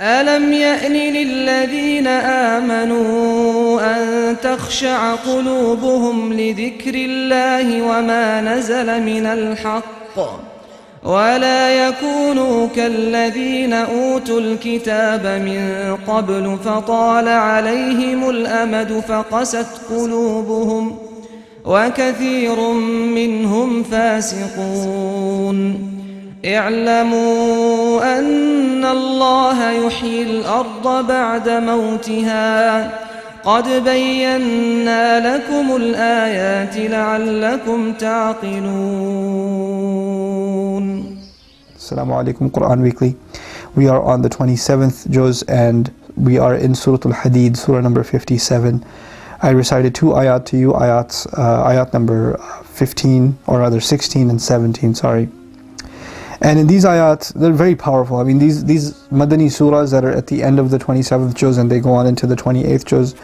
ألم يأن للذين آمنوا أن تخشع قلوبهم لذكر الله وما نزل من الحق ولا يكونوا كالذين أوتوا الكتاب من قبل فطال عليهم الأمد فقست قلوبهم وكثير منهم فاسقون اعلموا أن الله يحيي الأرض بعد موتها قد بينا لكم الآيات لعلكم تعقلون. Assalamu alaikum, Quran Weekly. We are on the 27th juz and we are in Surah Al-Hadid, Surah number 57. I recited two ayat to you, ayat number 15, or rather 16 and 17, sorry. And in these ayat, they're very powerful. I mean, these Madani surahs that are at the end of the 27th juz and they go on into the 28th juz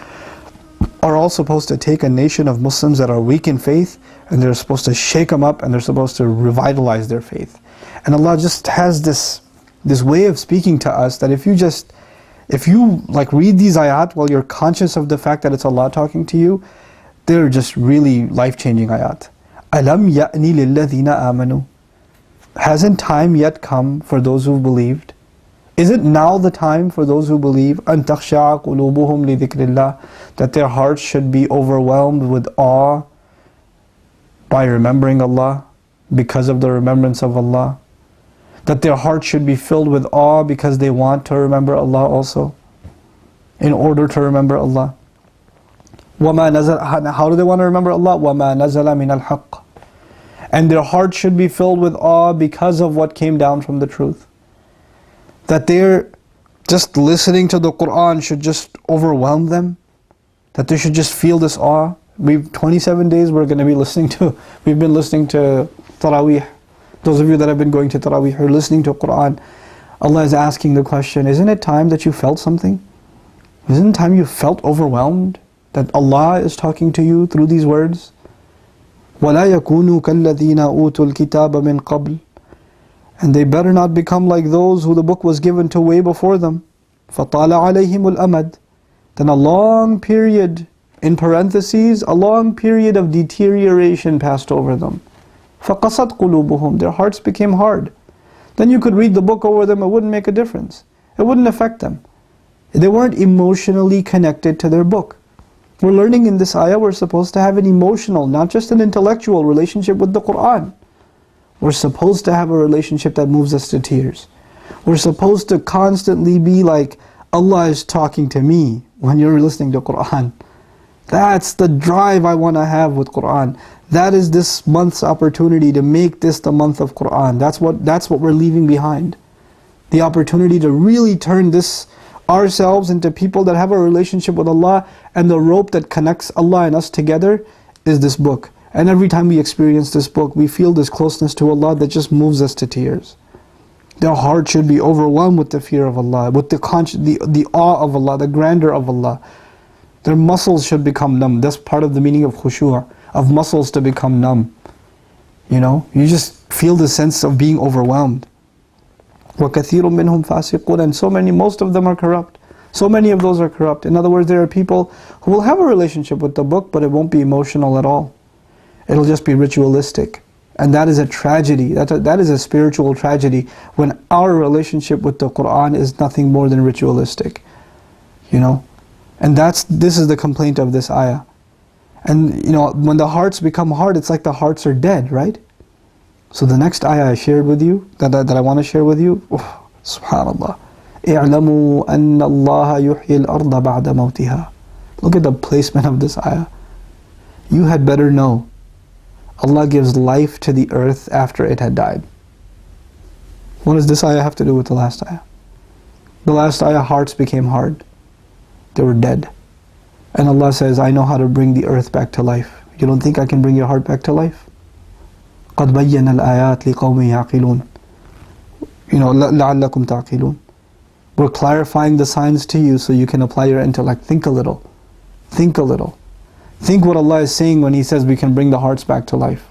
are all supposed to take a nation of Muslims that are weak in faith and they're supposed to shake them up and they're supposed to revitalize their faith. And Allah just has this way of speaking to us that if you like read these ayat while you're conscious of the fact that it's Allah talking to you, they're just really life-changing ayat. Alam ya'ni lilladhina amanu. Hasn't time yet come for those who believed? Is it now the time for those who believe أن تخشع قلوبهم لذكر الله, that their hearts should be overwhelmed with awe by remembering Allah, because of the remembrance of Allah? That their hearts should be filled with awe because they want to remember Allah also, in order to remember Allah. وَمَا نَزَلَ, how do they want to remember Allah? وَمَا نَزَلَ مِنَ الْحَقِّ, and their hearts should be filled with awe because of what came down from the truth. That they're just listening to the Qur'an should just overwhelm them, that they should just feel this awe. 27 days we've been listening to Taraweeh. Those of you that have been going to Taraweeh or listening to Qur'an, Allah is asking the question, isn't it time that you felt something? Isn't it time you felt overwhelmed that Allah is talking to you through these words? وَلَا يَكُونُوا كَالَّذِينَ أُوتُوا الْكِتَابَ مِنْ قَبْلِ, and they better not become like those who the book was given to way before them. فَطَالَ عَلَيْهِمُ الْأَمَدِ, then a long period, in parentheses, a long period of deterioration passed over them. فَقَسَتْ قُلُوبُهُمْ, their hearts became hard. Then you could read the book over them, it wouldn't make a difference. It wouldn't affect them. They weren't emotionally connected to their book. We're learning in this ayah we're supposed to have an emotional, not just an intellectual relationship with the Qur'an. We're supposed to have a relationship that moves us to tears. We're supposed to constantly be like, Allah is talking to me when you're listening to Qur'an. That's the drive I want to have with Qur'an. That is this month's opportunity to make this the month of Qur'an. That's what we're leaving behind. The opportunity to really turn this ourselves into people that have a relationship with Allah, and the rope that connects Allah and us together is this book. And every time we experience this book, we feel this closeness to Allah that just moves us to tears. Their heart should be overwhelmed with the fear of Allah, with the awe of Allah, the grandeur of Allah. Their muscles should become numb. That's part of the meaning of khushu', of muscles to become numb. You know, you just feel the sense of being overwhelmed. وَكَثِيرٌ مِّنْهُمْ فَاسِقُونَ, and most of them are corrupt. So many of those are corrupt. In other words, there are people who will have a relationship with the book, but it won't be emotional at all. It'll just be ritualistic. And that is a tragedy. That is a spiritual tragedy, when our relationship with the Qur'an is nothing more than ritualistic. You know? And this is the complaint of this ayah. And you know, when the hearts become hard, it's like the hearts are dead, right? So the next ayah I shared with you, that I want to share with you, subhanallah. اعلموا أن الله يحيي الأرض بعد موتها. Look at the placement of this ayah. You had better know, Allah gives life to the earth after it had died. What does this ayah have to do with the last ayah? The last ayah, hearts became hard. They were dead. And Allah says, I know how to bring the earth back to life. You don't think I can bring your heart back to life? قَدْ بَيَّنَ الْآيَاتِ لِقَوْمٍ يَعْقِلُونَ. You know, لَعَلَّكُمْ تَعْقِلُونَ. We're clarifying the signs to you so you can apply your intellect. Think a little. Think a little. Think what Allah is saying when He says we can bring the hearts back to life.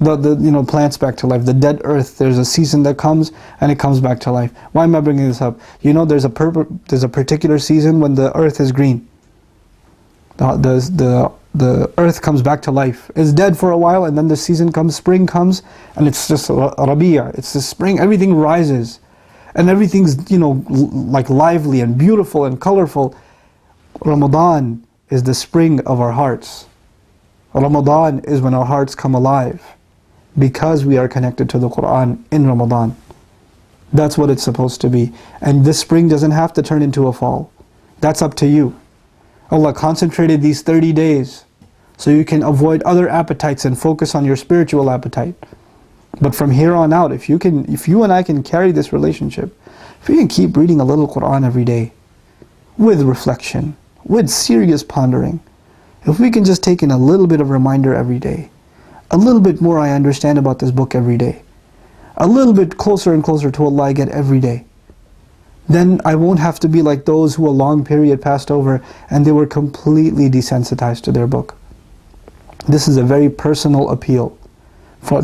the plants back to life. The dead earth, there's a season that comes and it comes back to life. Why am I bringing this up? There's a particular season when the earth is green. The earth comes back to life. It's dead for a while, and then the season comes, spring comes, and it's just Rabi'a. It's the spring. Everything rises, and everything's like lively and beautiful and colorful. Ramadan is the spring of our hearts. Ramadan is when our hearts come alive, because we are connected to the Qur'an in Ramadan. That's what it's supposed to be. And this spring doesn't have to turn into a fall. That's up to you. Allah concentrated these 30 days so you can avoid other appetites and focus on your spiritual appetite. But from here on out, if you and I can carry this relationship, if we can keep reading a little Qur'an every day, with reflection, with serious pondering, if we can just take in a little bit of reminder every day, a little bit more I understand about this book every day, a little bit closer and closer to Allah I get every day, then I won't have to be like those who a long period passed over and they were completely desensitized to their book. This is a very personal appeal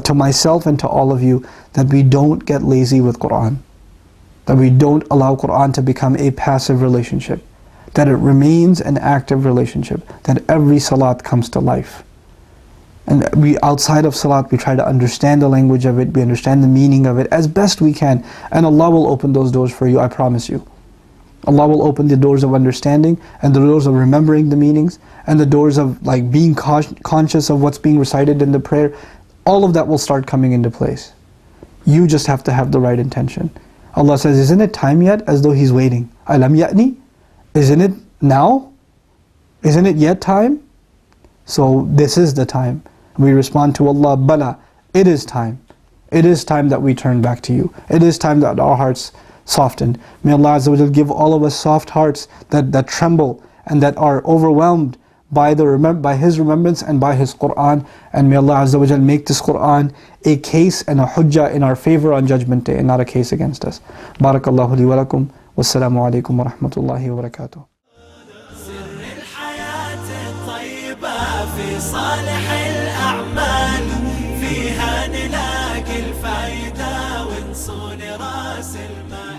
to myself and to all of you, that we don't get lazy with Qur'an, that we don't allow Qur'an to become a passive relationship, that it remains an active relationship, that every salat comes to life. And outside of salat, we try to understand the language of it, we understand the meaning of it as best we can, and Allah will open those doors for you, I promise you. Allah will open the doors of understanding, and the doors of remembering the meanings, and the doors of being conscious of what's being recited in the prayer. All of that will start coming into place. You just have to have the right intention. Allah says, isn't it time yet? As though He's waiting. Alam ya'ni? Isn't it now? Isn't it yet time? So this is the time. We respond to Allah, Bala, it is time. It is time that we turn back to you. It is time that our hearts soften. May Allah Azza wa Jal give all of us soft hearts that tremble and that are overwhelmed by His remembrance and by His Qur'an. And may Allah Azza wa Jal make this Qur'an a case and a hujjah in our favor on Judgment Day, and not a case against us. Barakallahu li wa lakum. Wassalamu alaikum wa rahmatullahi wa barakatuh. في صالح الأعمال فيها نلاقي الفائدة ونصون راس المال.